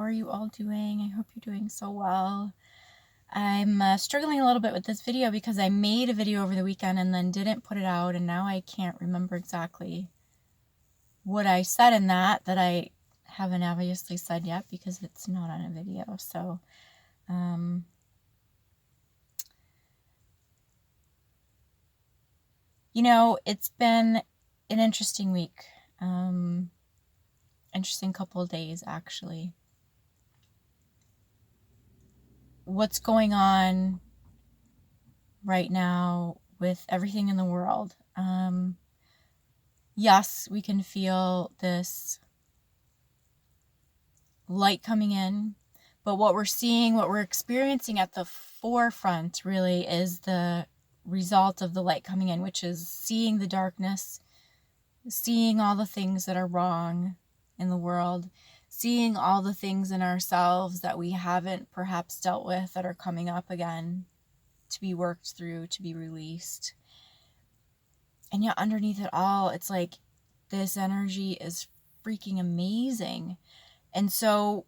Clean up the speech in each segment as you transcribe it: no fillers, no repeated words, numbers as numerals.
are you all doing? I hope you're doing so well. I'm struggling a little bit with this video because I made a video over the weekend and then didn't put it out, and now I can't remember exactly what I said in that I haven't obviously said yet because it's not on a video. So, it's been an interesting week. Interesting couple of days, actually. What's going on right now with everything in the world? Yes, we can feel this light coming in, but what we're seeing, what we're experiencing at the forefront really is the result of the light coming in, which is seeing the darkness, seeing all the things that are wrong in the world, seeing all the things in ourselves that we haven't perhaps dealt with that are coming up again to be worked through, to be released. And yet underneath it all, it's like this energy is freaking amazing. And so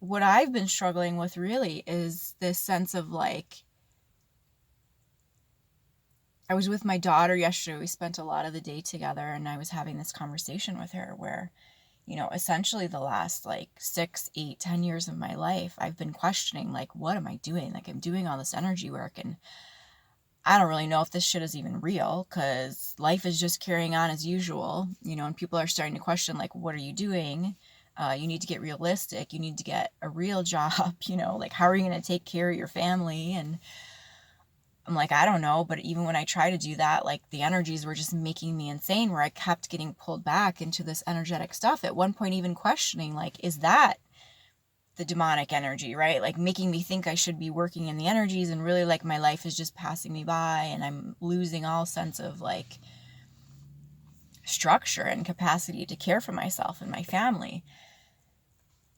what I've been struggling with really is this sense of like, I was with my daughter yesterday. We spent a lot of the day together, and I was having this conversation with her where, essentially the last 6, 8, 10 years of my life, I've been questioning, what am I doing? I'm doing all this energy work, and I don't really know if this shit is even real, because life is just carrying on as usual, and people are starting to question, what are you doing? You need to get realistic. You need to get a real job, how are you going to take care of your family? And I'm I don't know. But even when I try to do that, the energies were just making me insane, where I kept getting pulled back into this energetic stuff. At one point, even questioning, is that the demonic energy, right? Making me think I should be working in the energies, and really my life is just passing me by, and I'm losing all sense of structure and capacity to care for myself and my family.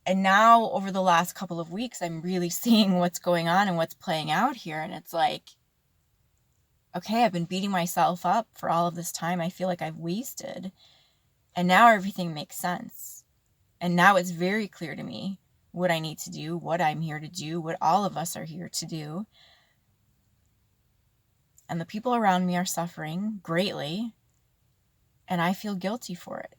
And now over the last couple of weeks, I'm really seeing what's going on and what's playing out here. And it's okay, I've been beating myself up for all of this time. I feel like I've wasted. And now everything makes sense. And now it's very clear to me what I need to do, what I'm here to do, what all of us are here to do. And the people around me are suffering greatly, and I feel guilty for it.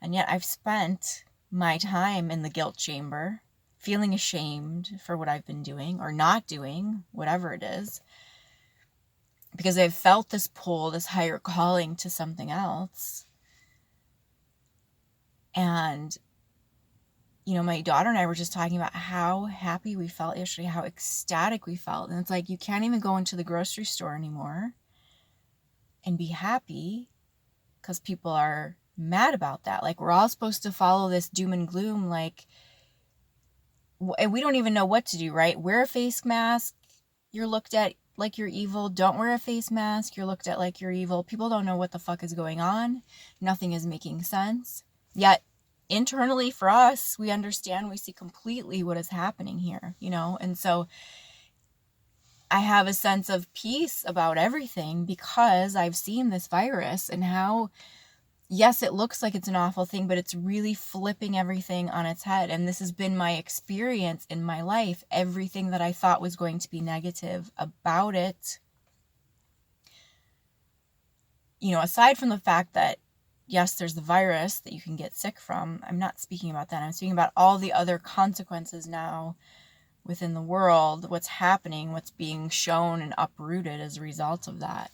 And yet I've spent my time in the guilt chamber, feeling ashamed for what I've been doing or not doing, whatever it is, because I've felt this pull, this higher calling to something else. And my daughter and I were just talking about how happy we felt yesterday, how ecstatic we felt. And it's you can't even go into the grocery store anymore and be happy because people are mad about that. We're all supposed to follow this doom and gloom, and we don't even know what to do, right? Wear a face mask, you're looked at like you're evil. Don't wear a face mask, you're looked at like you're evil. People don't know what the fuck is going on. Nothing is making sense. Yet internally for us, we understand, we see completely what is happening here, and so I have a sense of peace about everything because I've seen this virus and how, yes, it looks like it's an awful thing, but it's really flipping everything on its head. And this has been my experience in my life. Everything that I thought was going to be negative about it, aside from the fact that, yes, there's the virus that you can get sick from. I'm not speaking about that. I'm speaking about all the other consequences now within the world, what's happening, what's being shown and uprooted as a result of that.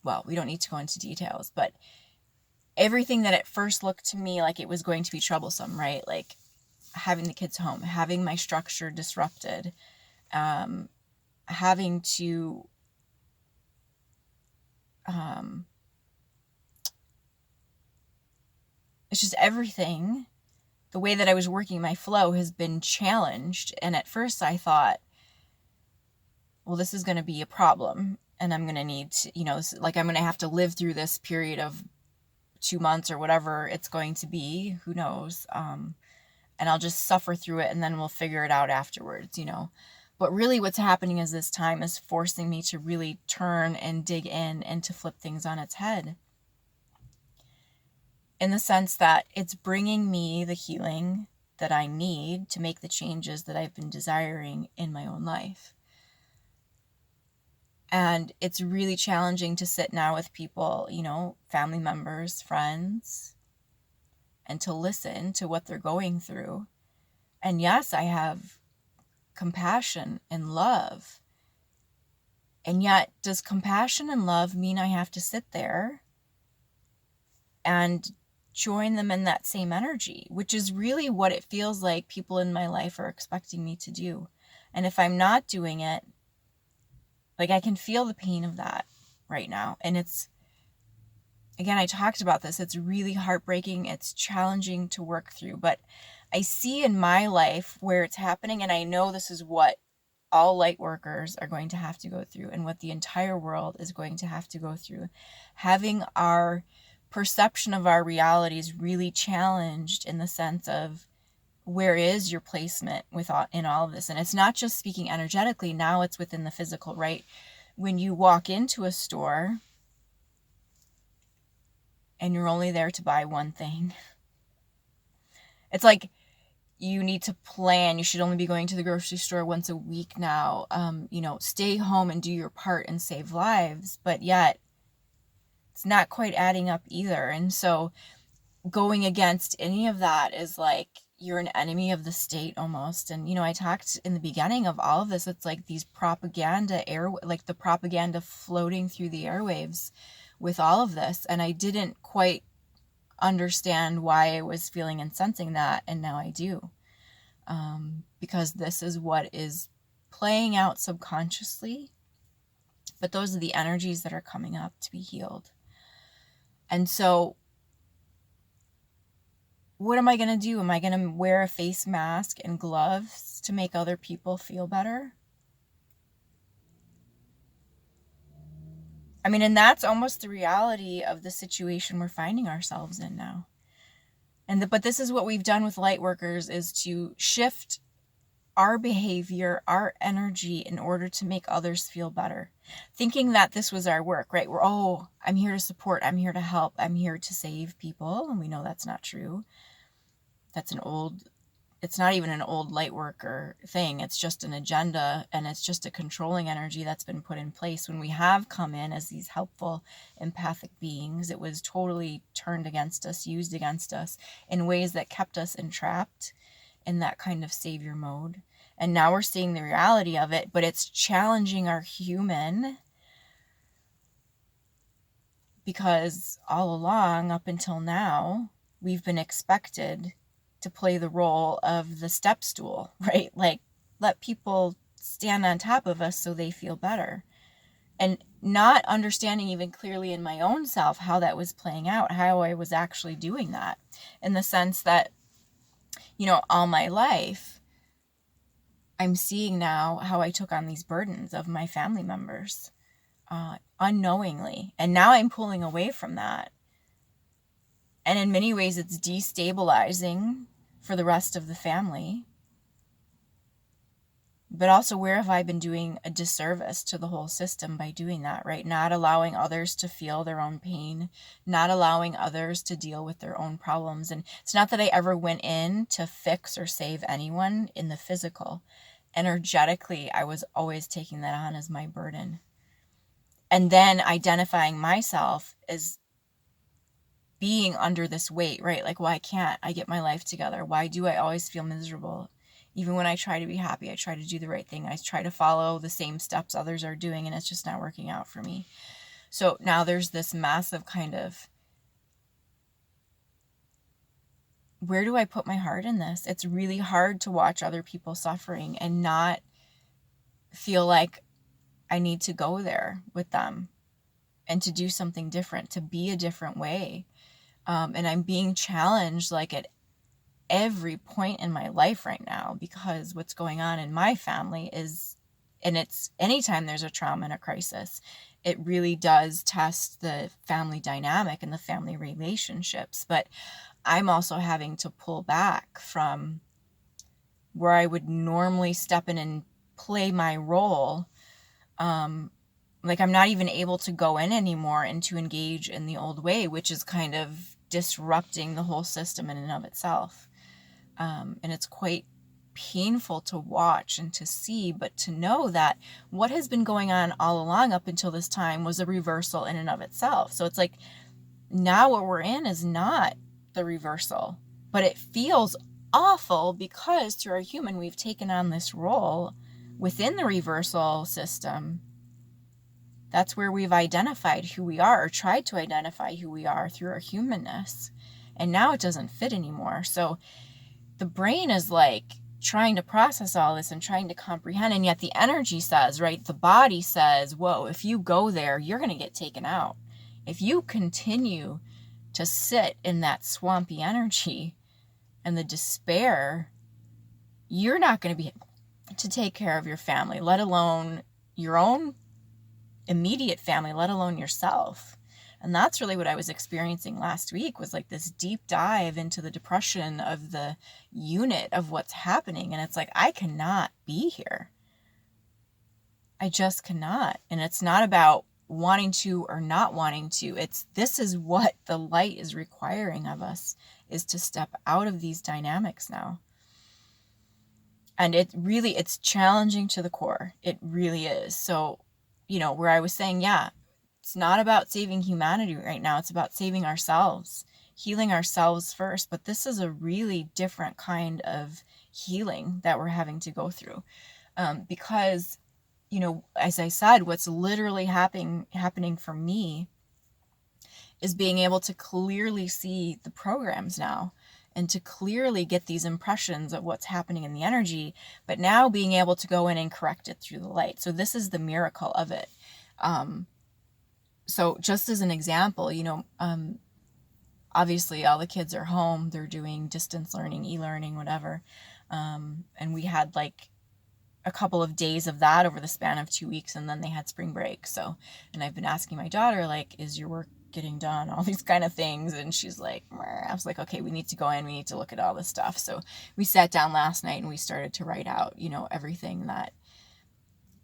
Well, we don't need to go into details, but everything that at first looked to me like it was going to be troublesome, right? Having the kids home, having my structure disrupted, having to it's just everything. The way that I was working my flow has been challenged. And at first I thought, well, this is going to be a problem. And I'm going to need to, I'm going to have to live through this period of 2 months or whatever it's going to be. Who knows? And I'll just suffer through it, and then we'll figure it out afterwards, But really what's happening is this time is forcing me to really turn and dig in and to flip things on its head. in the sense that it's bringing me the healing that I need to make the changes that I've been desiring in my own life. And it's really challenging to sit now with people, family members, friends, and to listen to what they're going through. And yes, I have compassion and love. And yet, does compassion and love mean I have to sit there and join them in that same energy, which is really what it feels like people in my life are expecting me to do? And if I'm not doing it, like, I can feel the pain of that right now. And it's, again, I talked about this. It's really heartbreaking. It's challenging to work through. But I see in my life where it's happening, and I know this is what all light workers are going to have to go through and what the entire world is going to have to go through. Having our perception of our realities really challenged in the sense of, where is your placement in all of this? And it's not just speaking energetically. Now it's within the physical, right? When you walk into a store and you're only there to buy one thing, it's like you need to plan. You should only be going to the grocery store once a week now. Stay home and do your part and save lives. But yet it's not quite adding up either. And so going against any of that is like you're an enemy of the state almost. And, I talked in the beginning of all of this, it's like these propaganda like the propaganda floating through the airwaves with all of this. And I didn't quite understand why I was feeling and sensing that. And now I do. Because this is what is playing out subconsciously. But those are the energies that are coming up to be healed. And so what am I going to do? Am I going to wear a face mask and gloves to make other people feel better? I mean, and that's almost the reality of the situation we're finding ourselves in now. But this is what we've done with light workers, is to shift our behavior, our energy in order to make others feel better. Thinking that this was our work, right? I'm here to support, I'm here to help, I'm here to save people. And we know that's not true. It's not even an old light worker thing. It's just an agenda, and it's just a controlling energy that's been put in place. When we have come in as these helpful, empathic beings, it was totally turned against us, used against us in ways that kept us entrapped in that kind of savior mode. And now we're seeing the reality of it, but it's challenging our human, because all along, up until now, we've been expected to play the role of the step stool, right? Like, let people stand on top of us so they feel better. And not understanding even clearly in my own self how that was playing out, how I was actually doing that, in the sense that, all my life, I'm seeing now how I took on these burdens of my family members unknowingly. And now I'm pulling away from that. And in many ways, it's destabilizing for the rest of the family. But also, where have I been doing a disservice to the whole system by doing that, right? Not allowing others to feel their own pain, not allowing others to deal with their own problems. And it's not that I ever went in to fix or save anyone in the physical. Energetically, I was always taking that on as my burden. And then identifying myself as being under this weight, right? Like, why can't I get my life together? Why do I always feel miserable? Even when I try to be happy, I try to do the right thing. I try to follow the same steps others are doing, and it's just not working out for me. So now there's this massive kind of, where do I put my heart in this? It's really hard to watch other people suffering and not feel like I need to go there with them and to do something different, to be a different way. And I'm being challenged like at every point in my life right now, because what's going on in my family is, and it's anytime there's a trauma and a crisis, it really does test the family dynamic and the family relationships. But I'm also having to pull back from where I would normally step in and play my role. Like, I'm not even able to go in anymore and to engage in the old way, which is kind of disrupting the whole system in and of itself. And it's quite painful to watch and to see, but to know that what has been going on all along up until this time was a reversal in and of itself. So it's like, now what we're in is not the reversal, but it feels awful because through our human, we've taken on this role within the reversal system. That's where we've identified who we are, or tried to identify who we are through our humanness. And now it doesn't fit anymore. So the brain is like trying to process all this and trying to comprehend. And yet the energy says, right, the body says, whoa, if you go there, you're going to get taken out. If you continue to sit in that swampy energy and the despair, you're not going to be able to take care of your family, let alone your own immediate family, let alone yourself. And that's really what I was experiencing last week, was like this deep dive into the depression of the unit of what's happening. And it's like, I cannot be here. I just cannot. And it's not about wanting to or not wanting to. This is what the light is requiring of us, is to step out of these dynamics now. And it's challenging to the core. It really is. So, where I was saying, yeah, it's not about saving humanity right now. It's about saving ourselves, healing ourselves first. But this is a really different kind of healing that we're having to go through. Because, as I said, what's literally happening for me is being able to clearly see the programs now, and to clearly get these impressions of what's happening in the energy, but now being able to go in and correct it through the light. So this is the miracle of it. So just as an example, obviously all the kids are home, they're doing distance learning, e-learning, whatever. And we had like a couple of days of that over the span of 2 weeks, and then they had spring break. So, and I've been asking my daughter, like, is your work getting done, all these kind of things, and she's like, meh. I was like, okay, we need to go in, we need to look at all this stuff. So we sat down last night and we started to write out, everything that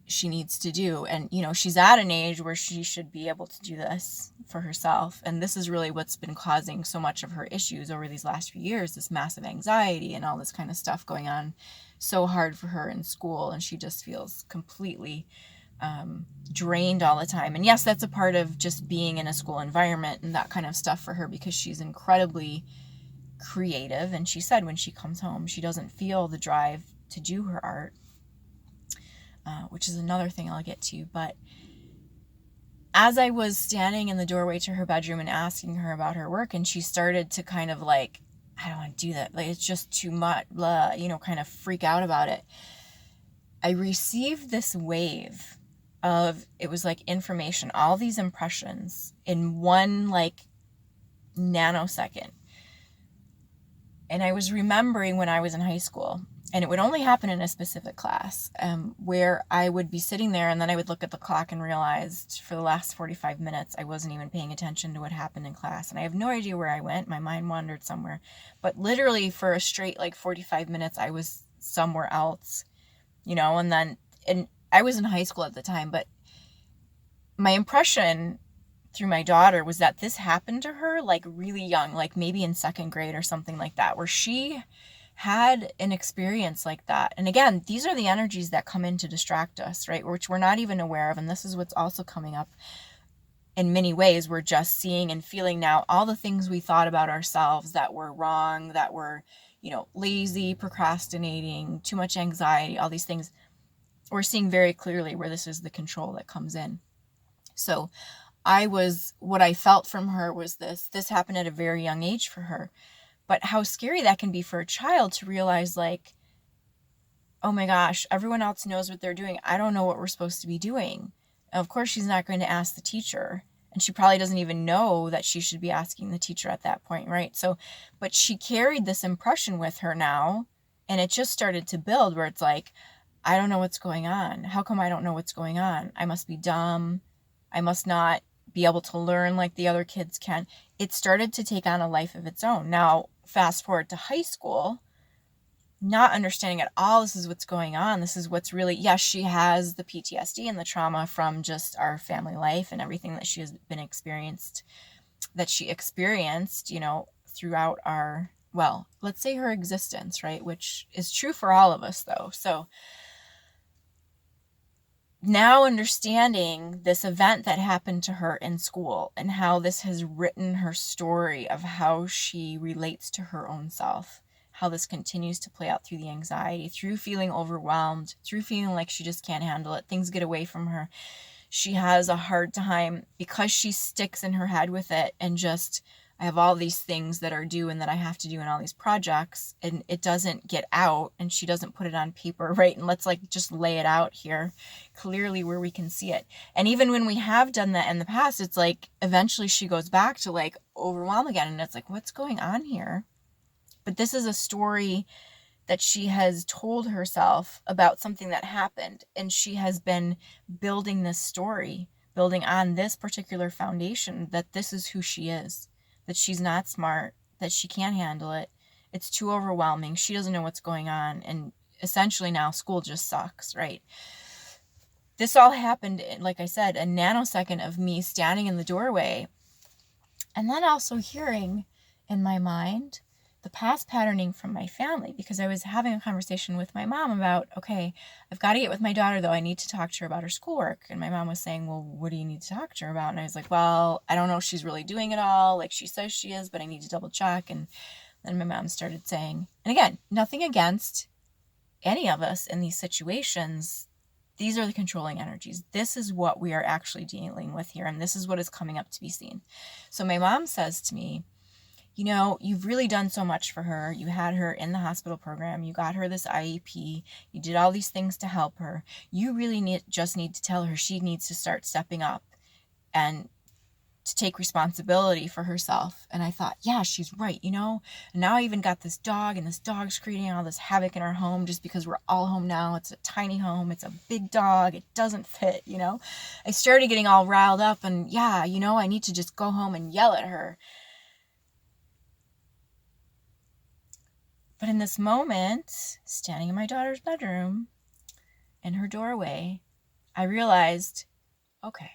she needs to do. And she's at an age where she should be able to do this for herself, and this is really what's been causing so much of her issues over these last few years, this massive anxiety and all this kind of stuff going on so hard for her in school, and she just feels completely drained all the time. And yes, that's a part of just being in a school environment and that kind of stuff for her, because she's incredibly creative, and she said when she comes home she doesn't feel the drive to do her art, which is another thing I'll get to. But as I was standing in the doorway to her bedroom and asking her about her work, and she started to kind of like, I don't want to do that, like it's just too much, blah, kind of freak out about it, I received this wave of, it was like information, all these impressions in one like nanosecond. And I was remembering when I was in high school, and it would only happen in a specific class, where I would be sitting there, and then I would look at the clock and realized for the last 45 minutes I wasn't even paying attention to what happened in class, and I have no idea where I went. My mind wandered somewhere, but literally for a straight like 45 minutes I was somewhere else, and I was in high school at the time. But my impression through my daughter was that this happened to her like really young, like maybe in second grade or something like that, where she had an experience like that. And again, these are the energies that come in to distract us, right? Which we're not even aware of. And this is what's also coming up in many ways. We're just seeing and feeling now all the things we thought about ourselves that were wrong, that were, lazy, procrastinating, too much anxiety, all these things. We're seeing very clearly where this is the control that comes in. So what I felt from her was this happened at a very young age for her. But how scary that can be for a child to realize, like, oh my gosh, everyone else knows what they're doing. I don't know what we're supposed to be doing. And of course, she's not going to ask the teacher. And she probably doesn't even know that she should be asking the teacher at that point, right? So, but she carried this impression with her now, and it just started to build where it's like, I don't know what's going on. How come I don't know what's going on? I must be dumb. I must not be able to learn like the other kids can. It started to take on a life of its own. Now, fast forward to high school, not understanding at all this is what's going on. This is what's really, yes, she has the PTSD and the trauma from just our family life and everything that she has been experienced that she experienced, throughout our, well, let's say her existence, right? Which is true for all of us, though. So now understanding this event that happened to her in school and how this has written her story of how she relates to her own self, how this continues to play out through the anxiety, through feeling overwhelmed, through feeling like she just can't handle it, things get away from her. She has a hard time because she sticks in her head with it and just, I have all these things that are due and that I have to do in all these projects, and it doesn't get out, and she doesn't put it on paper, right? And let's just lay it out here clearly where we can see it. And even when we have done that in the past, it's eventually she goes back to overwhelm again, and it's what's going on here? But this is a story that she has told herself about something that happened, and she has been building this story, building on this particular foundation, that this is who she is, that she's not smart, that she can't handle it, it's too overwhelming, she doesn't know what's going on, and essentially now school just sucks, right? This all happened, like I said, a nanosecond of me standing in the doorway, and then also hearing in my mind the past patterning from my family, because I was having a conversation with my mom about, okay, I've got to get with my daughter, though. I need to talk to her about her schoolwork. And my mom was saying, well, what do you need to talk to her about? And I was like, well, I don't know if she's really doing it all like she says she is, but I need to double check. And then my mom started saying, and again, nothing against any of us in these situations, these are the controlling energies. This is what we are actually dealing with here, and this is what is coming up to be seen. So my mom says to me, you've really done so much for her. You had her in the hospital program. You got her this IEP. You did all these things to help her. You really just need to tell her she needs to start stepping up and to take responsibility for herself. And I thought, yeah, she's right, And now I even got this dog, and this dog's creating all this havoc in our home just because we're all home now. It's a tiny home. It's a big dog. It doesn't fit, I started getting all riled up, and yeah, I need to just go home and yell at her. But in this moment, standing in my daughter's bedroom, in her doorway, I realized, okay,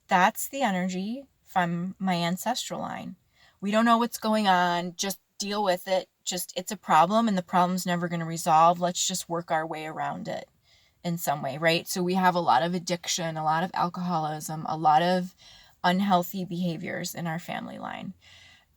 that's the energy from my ancestral line. We don't know what's going on. Just deal with it. It's a problem, and the problem's never going to resolve. Let's just work our way around it in some way, right? So we have a lot of addiction, a lot of alcoholism, a lot of unhealthy behaviors in our family line.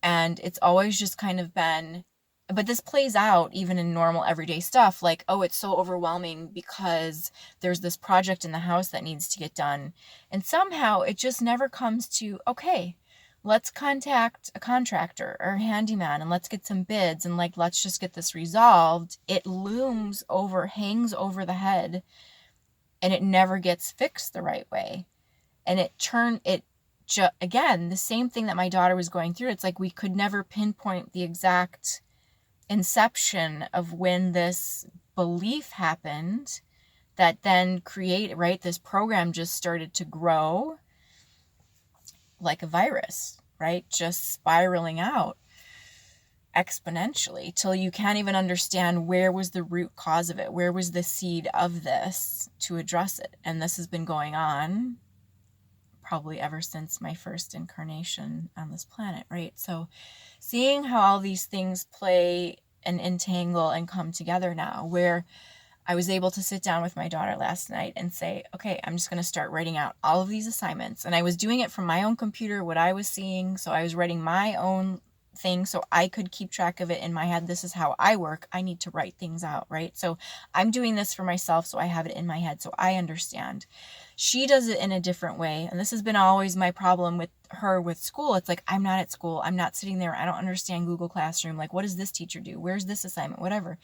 And it's always just kind of been, but this plays out even in normal everyday stuff, it's so overwhelming because there's this project in the house that needs to get done. And somehow it just never comes to, okay, let's contact a contractor or a handyman and let's get some bids and let's just get this resolved. It looms over, hangs over the head, and it never gets fixed the right way. And again, the same thing that my daughter was going through. It's we could never pinpoint the exact inception of when this belief happened that then right? This program just started to grow like a virus, right? Just spiraling out exponentially till you can't even understand where was the root cause of it, where was the seed of this to address it. And this has been going on probably ever since my first incarnation on this planet, right? So seeing how all these things play and entangle and come together now, where I was able to sit down with my daughter last night and say, okay, I'm just going to start writing out all of these assignments. And I was doing it from my own computer, what I was seeing. So I was writing my own thing so I could keep track of it in my head. This is how I work. I need to write things out, right? So I'm doing this for myself so I have it in my head so I understand. She does it in a different way. And this has been always my problem with her with school. It's I'm not at school. I'm not sitting there. I don't understand Google Classroom. What does this teacher do? Where's this assignment? Whatever.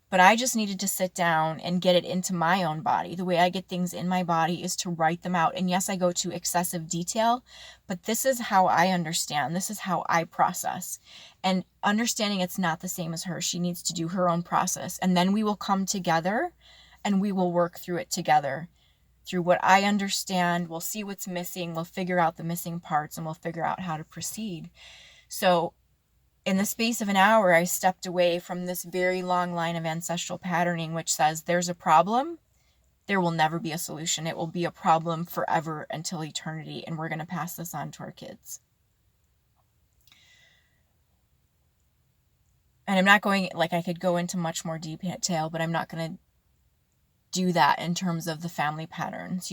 But I just needed to sit down and get it into my own body. The way I get things in my body is to write them out. And yes, I go to excessive detail, but this is how I understand. This is how I process. And understanding it's not the same as her. She needs to do her own process. And then we will come together and we will work through it together. Through what I understand, we'll see what's missing, we'll figure out the missing parts, and we'll figure out how to proceed. So in the space of an hour, I stepped away from this very long line of ancestral patterning, which says there's a problem, there will never be a solution. It will be a problem forever until eternity, and we're going to pass this on to our kids. I'm not going, like, I could go into much more detail, but I'm not going to do that in terms of the family patterns.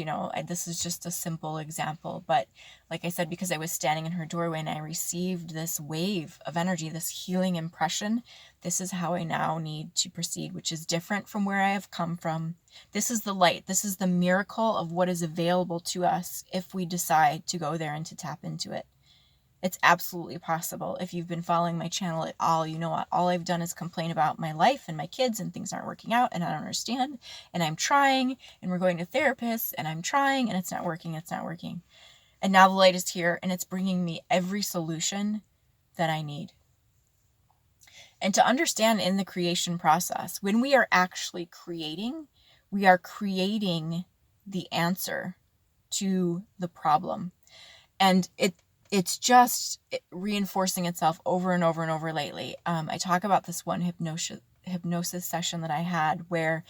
This is just a simple example, but like I said, because I was standing in her doorway and I received this wave of energy, this healing impression, this is how I now need to proceed, which is different from where I have come from. This is the light. This is the miracle of what is available to us if we decide to go there and to tap into it. It's absolutely possible. If you've been following my channel at all, you know what? All I've done is complain about my life and my kids, and things aren't working out, and I don't understand, and I'm trying, and we're going to therapists, and I'm trying, and it's not working, it's not working. And now the light is here, and it's bringing me every solution that I need. And to understand in the creation process, when we are actually creating, we are creating the answer to the problem. And it's just reinforcing itself over and over and over lately. I talk about this one hypnosis session that I had where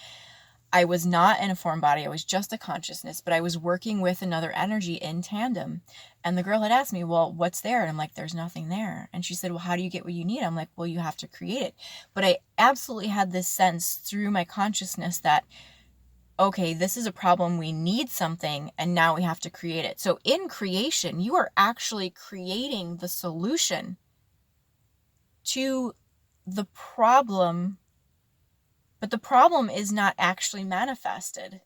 I was not in a form body. I was just a consciousness, but I was working with another energy in tandem. And the girl had asked me, well, what's there? And I'm like, there's nothing there. And she said, well, how do you get what you need? I'm like, well, you have to create it. But I absolutely had this sense through my consciousness that, okay, this is a problem, we need something, and now we have to create it. So in creation, you are actually creating the solution to the problem, but the problem is not actually manifested.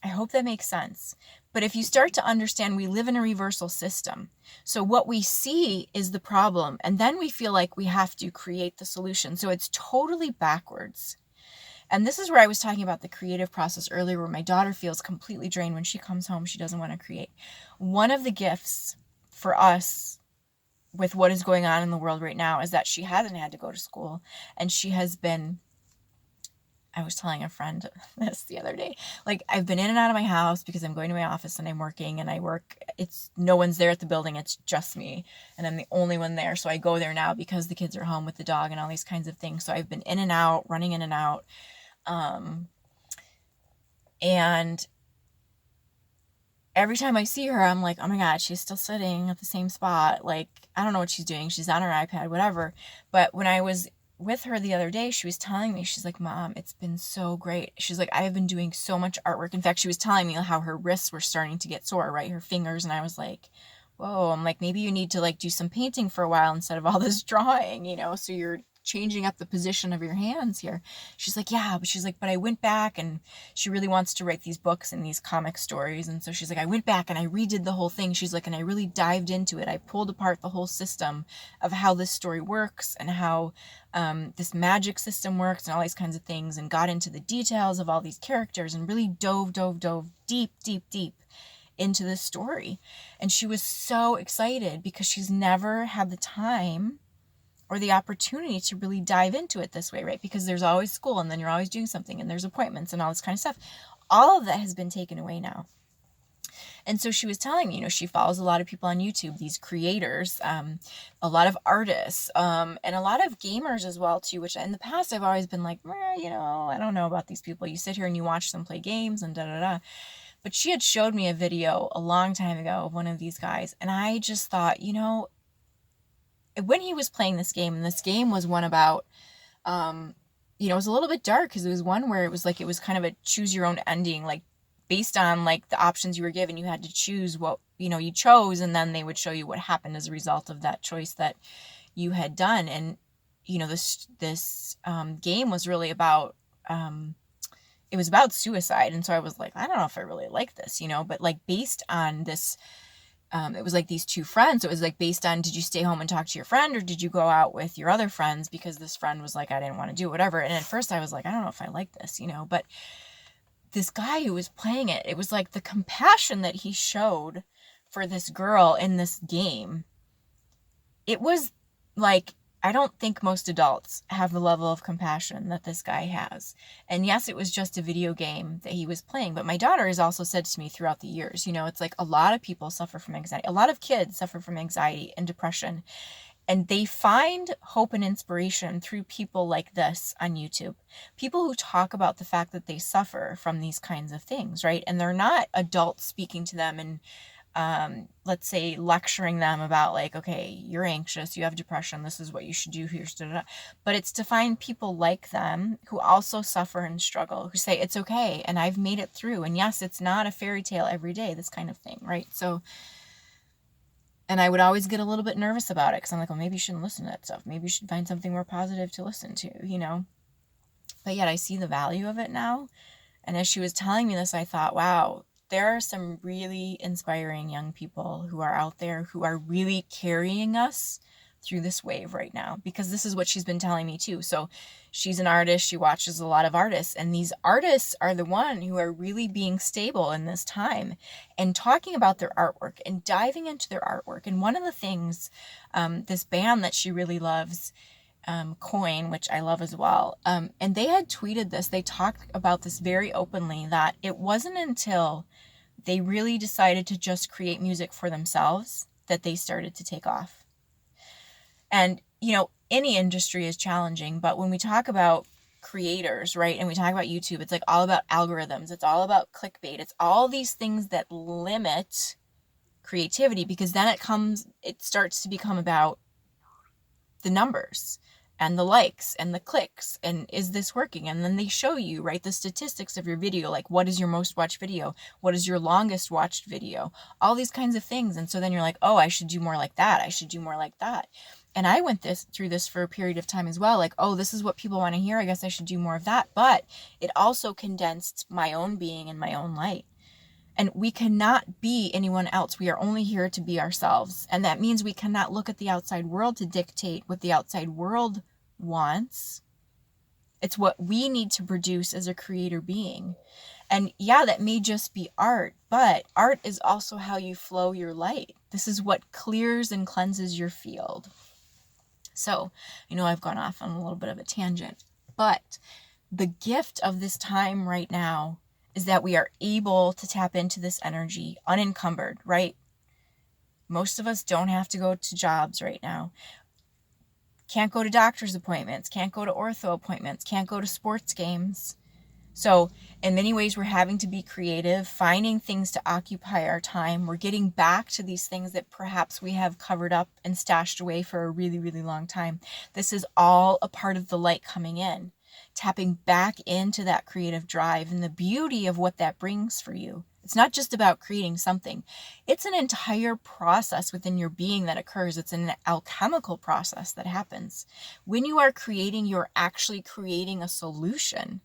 I hope that makes sense. But if you start to understand, we live in a reversal system. So what we see is the problem, and then we feel like we have to create the solution. So it's totally backwards. And this is where I was talking about the creative process earlier, where my daughter feels completely drained when she comes home. She doesn't want to create. One of the gifts for us with what is going on in the world right now is that she hasn't had to go to school. And she has been, I was telling a friend this the other day, like, I've been in and out of my house because I'm going to my office and I'm working, and I work, no one's there at the building, it's just me, and I'm the only one there. So I go there now because the kids are home with the dog and all these kinds of things. So I've been in and out, running in and out. And every time I see her, I'm like, oh my God, she's still sitting at the same spot. Like, I don't know what she's doing. She's on her iPad, whatever. But when I was with her the other day, she was telling me, she's like, Mom, it's been so great. She's like, I have been doing so much artwork. In fact, she was telling me how her wrists were starting to get sore, right? Her fingers. And I was like, whoa, I'm like, maybe you need to like do some painting for a while instead of all this drawing, so you're changing up the position of your hands here. She's like, yeah, but she's like, but I went back, and she really wants to write these books and these comic stories. And so she's like, I went back and I redid the whole thing. She's like, and I really dived into it. I pulled apart the whole system of how this story works and how this magic system works and all these kinds of things, and got into the details of all these characters and really dove deep into this story. And she was so excited because she's never had the time or the opportunity to really dive into it this way, right? Because there's always school, and then you're always doing something, and there's appointments and all this kind of stuff. All of that has been taken away now. And so she was telling me, she follows a lot of people on YouTube, these creators, a lot of artists, and a lot of gamers as well too, which in the past I've always been like, I don't know about these people. You sit here and you watch them play games and da-da-da. But she had showed me a video a long time ago of one of these guys, and I just thought, when he was playing this game, and this game was one about, it was a little bit dark because it was one where it was kind of a choose your own ending, like based on like the options you were given, you had to choose what, you chose, and then they would show you what happened as a result of that choice that you had done. And, this game was really about, it was about suicide. And so I was like, I don't know if I really like this, but like based on this, it was like these two friends. It was like based on, did you stay home and talk to your friend, or did you go out with your other friends? Because this friend was like, I didn't want to do whatever. And at first I was like, I don't know if I like this, but this guy who was playing it, it was like the compassion that he showed for this girl in this game. It was like, I don't think most adults have the level of compassion that this guy has. And yes, it was just a video game that he was playing. But my daughter has also said to me throughout the years, it's like a lot of people suffer from anxiety. A lot of kids suffer from anxiety and depression. And they find hope and inspiration through people like this on YouTube. People who talk about the fact that they suffer from these kinds of things, right? And they're not adults speaking to them and let's say lecturing them about like, okay, you're anxious, you have depression, this is what you should do, here's da, da, da. But it's to find people like them who also suffer and struggle, who say it's okay and I've made it through, and yes, it's not a fairy tale every day, this kind of thing, right? So, and I would always get a little bit nervous about it because I'm like, well, maybe you shouldn't listen to that stuff, maybe you should find something more positive to listen to, you know. But yet I see the value of it now. And as she was telling me this, I thought, wow, there are some really inspiring young people who are out there who are really carrying us through this wave right now, because this is what she's been telling me too. So she's an artist, she watches a lot of artists, and these artists are the one who are really being stable in this time and talking about their artwork and diving into their artwork. And one of the things, this band that she really loves, Coin, which I love as well, and they had tweeted this, they talked about this very openly, that it wasn't until they really decided to just create music for themselves that they started to take off. And, you know, any industry is challenging, but when we talk about creators, right, and we talk about YouTube, it's like all about algorithms, it's all about clickbait, it's all these things that limit creativity, because then it starts to become about the numbers and the likes and the clicks, and is this working? And then they show you, right, the statistics of your video, like what is your most watched video, what is your longest watched video, all these kinds of things. And so then you're like, oh, I should do more like that, I should do more like that. And I went through this for a period of time as well, like, oh, this is what people want to hear, I guess I should do more of that. But it also condensed my own being and my own light. And we cannot be anyone else. We are only here to be ourselves. And that means we cannot look at the outside world to dictate what the outside world wants. It's what we need to produce as a creator being. And yeah, that may just be art, but art is also how you flow your light. This is what clears and cleanses your field. So, you know, I've gone off on a little bit of a tangent, but the gift of this time right now is that we are able to tap into this energy unencumbered, right? Most of us don't have to go to jobs right now. Can't go to doctor's appointments, can't go to ortho appointments, can't go to sports games. So in many ways, we're having to be creative, finding things to occupy our time. We're getting back to these things that perhaps we have covered up and stashed away for a really, really long time. This is all a part of the light coming in, tapping back into that creative drive and the beauty of what that brings for you. It's not just about creating something. It's an entire process within your being that occurs. It's an alchemical process that happens. When you are creating, you're actually creating a solution.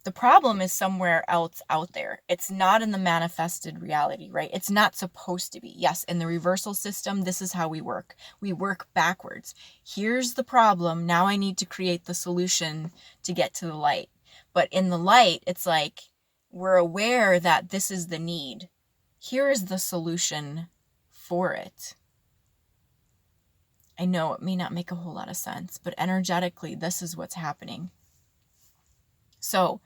The problem is somewhere else out there. It's not in the manifested reality, right? It's not supposed to be. Yes, in the reversal system, this is how we work. We work backwards. Here's the problem. Now I need to create the solution to get to the light. But in the light, it's like we're aware that this is the need. Here is the solution for it. I know it may not make a whole lot of sense, but energetically, this is what's happening. So,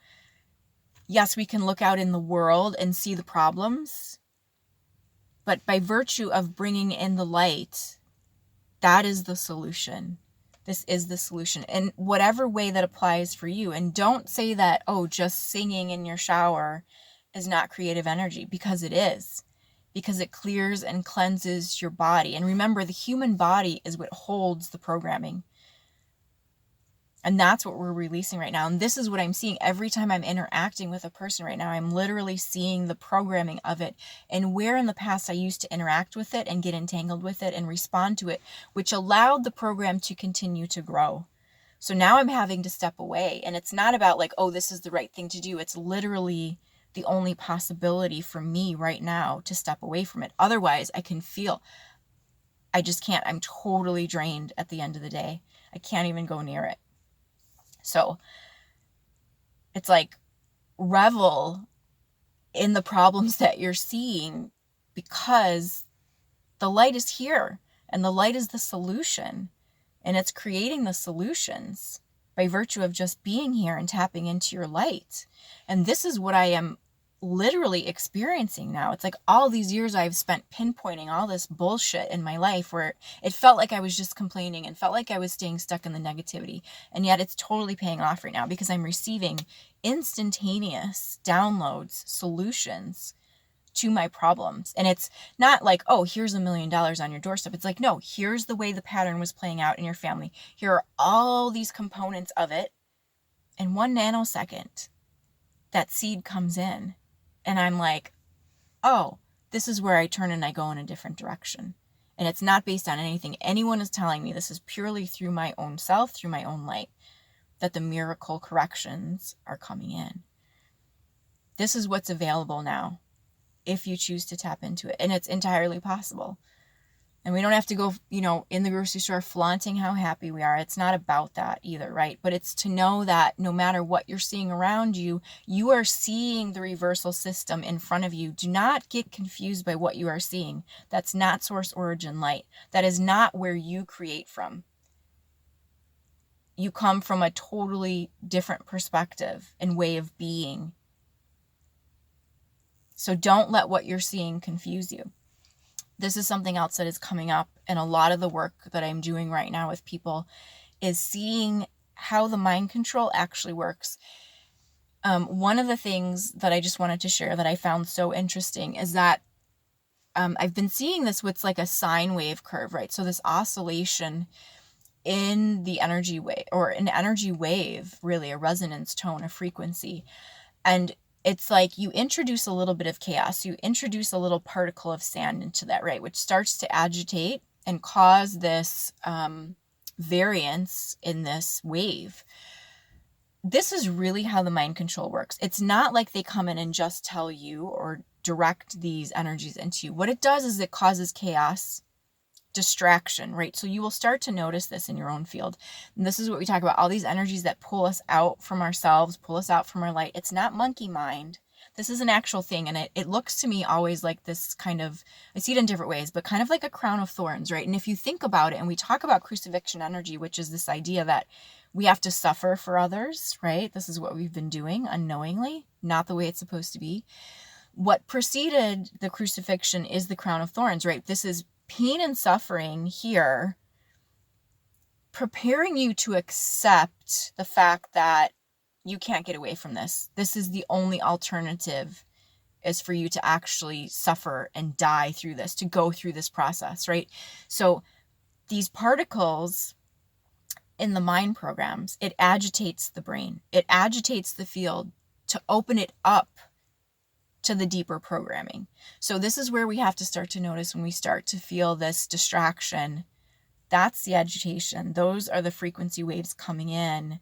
yes, we can look out in the world and see the problems, but by virtue of bringing in the light, that is the solution. This is the solution in whatever way that applies for you. And don't say that, oh, just singing in your shower is not creative energy, because it is. Because it clears and cleanses your body. And remember, the human body is what holds the programming. And that's what we're releasing right now. And this is what I'm seeing every time I'm interacting with a person right now. I'm literally seeing the programming of it, and where in the past I used to interact with it and get entangled with it and respond to it, which allowed the program to continue to grow. So now I'm having to step away, and it's not about like, oh, this is the right thing to do. It's literally the only possibility for me right now to step away from it. Otherwise, I can feel, I just can't. I'm totally drained at the end of the day. I can't even go near it. So it's like, revel in the problems that you're seeing, because the light is here and the light is the solution, and it's creating the solutions by virtue of just being here and tapping into your light. And this is what I am literally experiencing now. It's like all these years I've spent pinpointing all this bullshit in my life where it felt like I was just complaining and felt like I was staying stuck in the negativity. And yet it's totally paying off right now, because I'm receiving instantaneous downloads, solutions to my problems. And it's not like, oh, here's $1 million on your doorstep. It's like, no, here's the way the pattern was playing out in your family. Here are all these components of it. In 1 nanosecond, that seed comes in. And I'm like, oh, this is where I turn and I go in a different direction. And it's not based on anything anyone is telling me. This is purely through my own self, through my own light, that the miracle corrections are coming in. This is what's available now, if you choose to tap into it. And it's entirely possible. And we don't have to go, in the grocery store flaunting how happy we are. It's not about that either, right? But it's to know that no matter what you're seeing around you, you are seeing the reversal system in front of you. Do not get confused by what you are seeing. That's not source origin light. That is not where you create from. You come from a totally different perspective and way of being. So don't let what you're seeing confuse you. This is something else that is coming up, and a lot of the work that I'm doing right now with people is seeing how the mind control actually works. One of the things that I just wanted to share that I found so interesting is that I've been seeing this with like a sine wave curve, right? So this oscillation in the energy wave, or an energy wave, really a resonance tone, a frequency. And it's like you introduce a little bit of chaos, you introduce a little particle of sand into that, right? Which starts to agitate and cause this variance in this wave. This is really how the mind control works. It's not like they come in and just tell you or direct these energies into you. What it does is it causes chaos, distraction, right? So you will start to notice this in your own field. And this is what we talk about, all these energies that pull us out from ourselves, pull us out from our light. It's not monkey mind. This is an actual thing. And it looks to me always like this kind of, I see it in different ways, but kind of like a crown of thorns, right? And if you think about it, and we talk about crucifixion energy, which is this idea that we have to suffer for others, right? This is what we've been doing unknowingly, not the way it's supposed to be. What preceded the crucifixion is the crown of thorns, right? This is pain and suffering here, preparing you to accept the fact that you can't get away from this. This is the only alternative, is for you to actually suffer and die through this, to go through this process, right? So these particles in the mind programs, it agitates the brain. It agitates the field to open it up to the deeper programming. So this is where we have to start to notice when we start to feel this distraction. That's the agitation. Those are the frequency waves coming in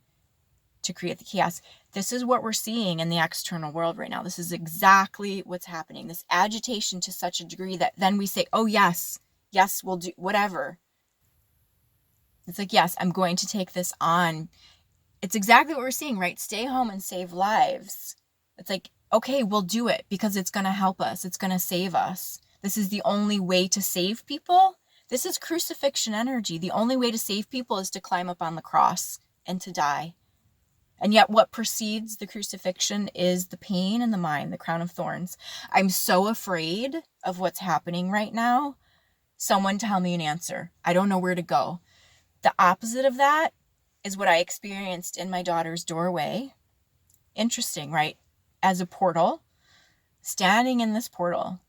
to create the chaos. This is what we're seeing in the external world right now. This is exactly what's happening. This agitation to such a degree that then we say, oh yes, we'll do whatever. It's like, yes, I'm going to take this on. It's exactly what we're seeing, right? Stay home and save lives. It's like, okay, we'll do it because it's going to help us. It's going to save us. This is the only way to save people. This is crucifixion energy. The only way to save people is to climb up on the cross and to die. And yet what precedes the crucifixion is the pain in the mind, the crown of thorns. I'm so afraid of what's happening right now. Someone tell me an answer. I don't know where to go. The opposite of that is what I experienced in my daughter's doorway. Interesting, right? As a portal, standing in this portal.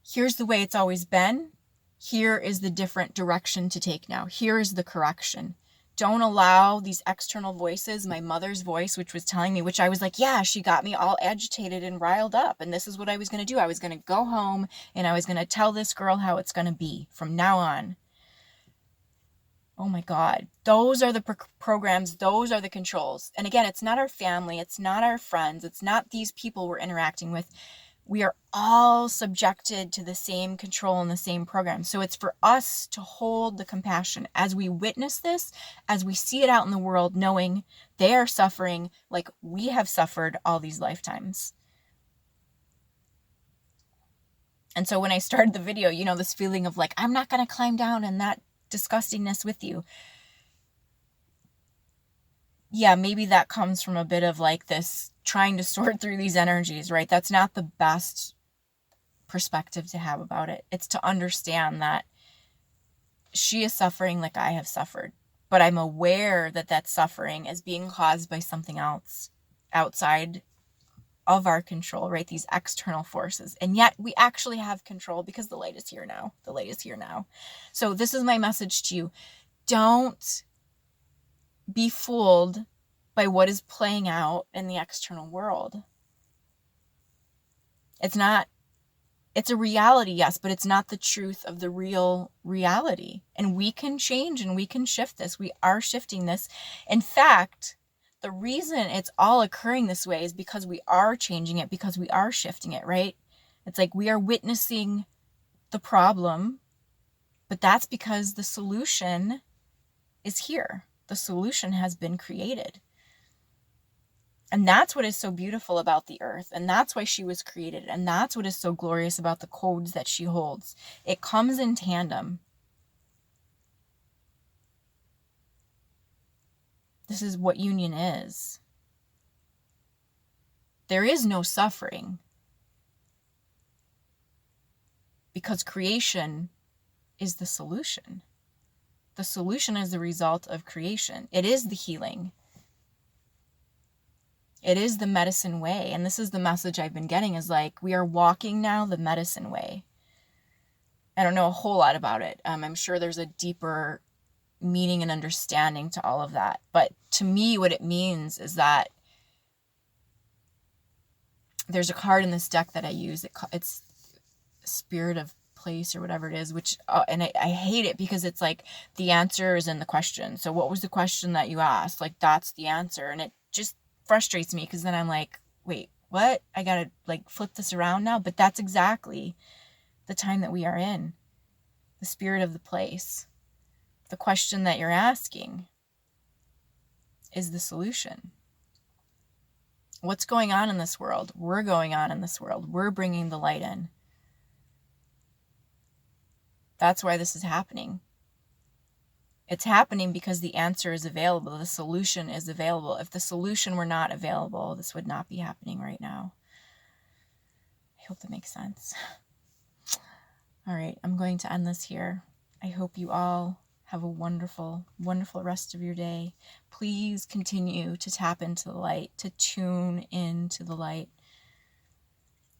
Here's the way it's always been. Here is the different direction to take now. Here is the correction. Don't allow these external voices, my mother's voice, which was telling me, which I was like, yeah, she got me all agitated and riled up. And this is what I was going to do. I was going to go home and I was going to tell this girl how it's going to be from now on. Oh my God, those are the programs, those are the controls. And again, it's not our family, it's not our friends, it's not these people we're interacting with. We are all subjected to the same control and the same program. So it's for us to hold the compassion as we witness this, as we see it out in the world, knowing they are suffering like we have suffered all these lifetimes. And so when I started the video, this feeling of like, I'm not going to climb down in that disgustingness with you. Yeah, maybe that comes from a bit of like this trying to sort through these energies, right? That's not the best perspective to have about it. It's to understand that she is suffering like I have suffered, but I'm aware that that suffering is being caused by something else outside of our control, right? These external forces. And yet we actually have control because the light is here now. The light is here now. So this is my message to you. Don't be fooled by what is playing out in the external world. It's a reality, yes, but it's not the truth of the real reality. And we can change and we can shift this. We are shifting this. In fact, the reason it's all occurring this way is because we are changing it, because we are shifting it, right? It's like we are witnessing the problem, but that's because the solution is here. The solution has been created. And that's what is so beautiful about the earth. And that's why she was created. And that's what is so glorious about the codes that she holds. It comes in tandem. This is what union is. There is no suffering. Because creation is the solution. The solution is the result of creation. It is the healing. It is the medicine way. And this is the message I've been getting, is like, we are walking now the medicine way. I don't know a whole lot about it. I'm sure there's a deeper meaning and understanding to all of that. But to me, what it means is that there's a card in this deck that I use. It's Spirit of Place or whatever it is, which, and I hate it because it's like the answer is in the question. So what was the question that you asked? Like, that's the answer. And it just frustrates me because then I'm like, wait, what? I gotta like flip this around now. But that's exactly the time that we are in. The spirit of the place. The question that you're asking is the solution. What's going on in this world? We're going on in this world. We're bringing the light in. That's why this is happening. It's happening because the answer is available. The solution is available. If the solution were not available, this would not be happening right now. I hope that makes sense. All right, I'm going to end this here. I hope you all have a wonderful, wonderful rest of your day. Please continue to tap into the light, to tune into the light.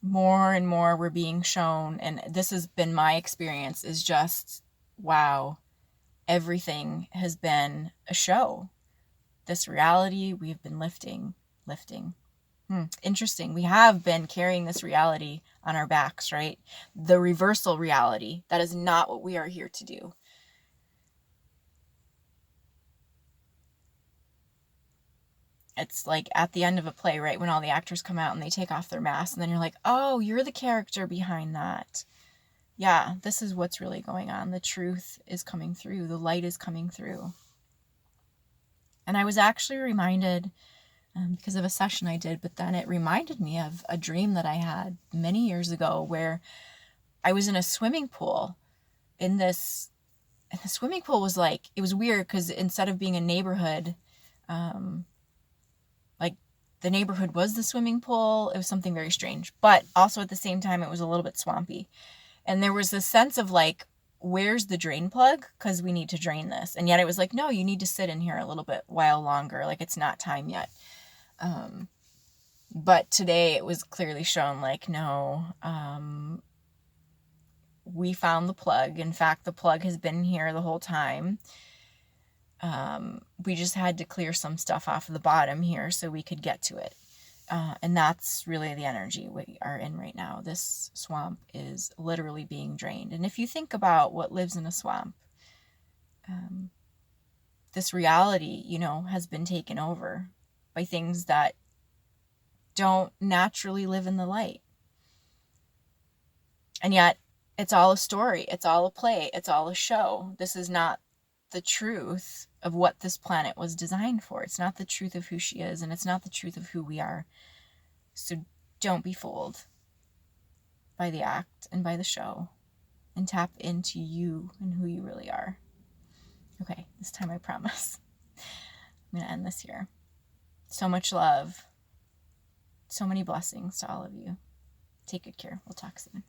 More and more we're being shown, and this has been my experience, is just, wow, everything has been a show. This reality we've been lifting. Interesting. We have been carrying this reality on our backs, right? The reversal reality. That is not what we are here to do. It's like at the end of a play, right? When all the actors come out and they take off their masks, and then you're like, oh, you're the character behind that. Yeah, this is what's really going on. The truth is coming through. The light is coming through. And I was actually reminded, because of a session I did, but then it reminded me of a dream that I had many years ago where I was in a swimming pool. And the swimming pool was like, it was weird because instead of being a neighborhood, like the neighborhood was the swimming pool. It was something very strange, but also at the same time, it was a little bit swampy. And there was this sense of like, where's the drain plug? Because we need to drain this. And yet it was like, no, you need to sit in here a little bit while longer. Like, it's not time yet. But today it was clearly shown like, no, we found the plug. In fact, the plug has been here the whole time. We just had to clear some stuff off of the bottom here so we could get to it. And that's really the energy we are in right now. This swamp is literally being drained. And if you think about what lives in a swamp, this reality, has been taken over by things that don't naturally live in the light. And yet it's all a story. It's all a play. It's all a show. This is not the truth of what this planet was designed for. It's not the truth of who she is, and it's not the truth of who we are. So don't be fooled by the act and by the show, and tap into you and who you really are. Okay, this time I promise. I'm going to end this here. So much love. So many blessings to all of you. Take good care. We'll talk soon.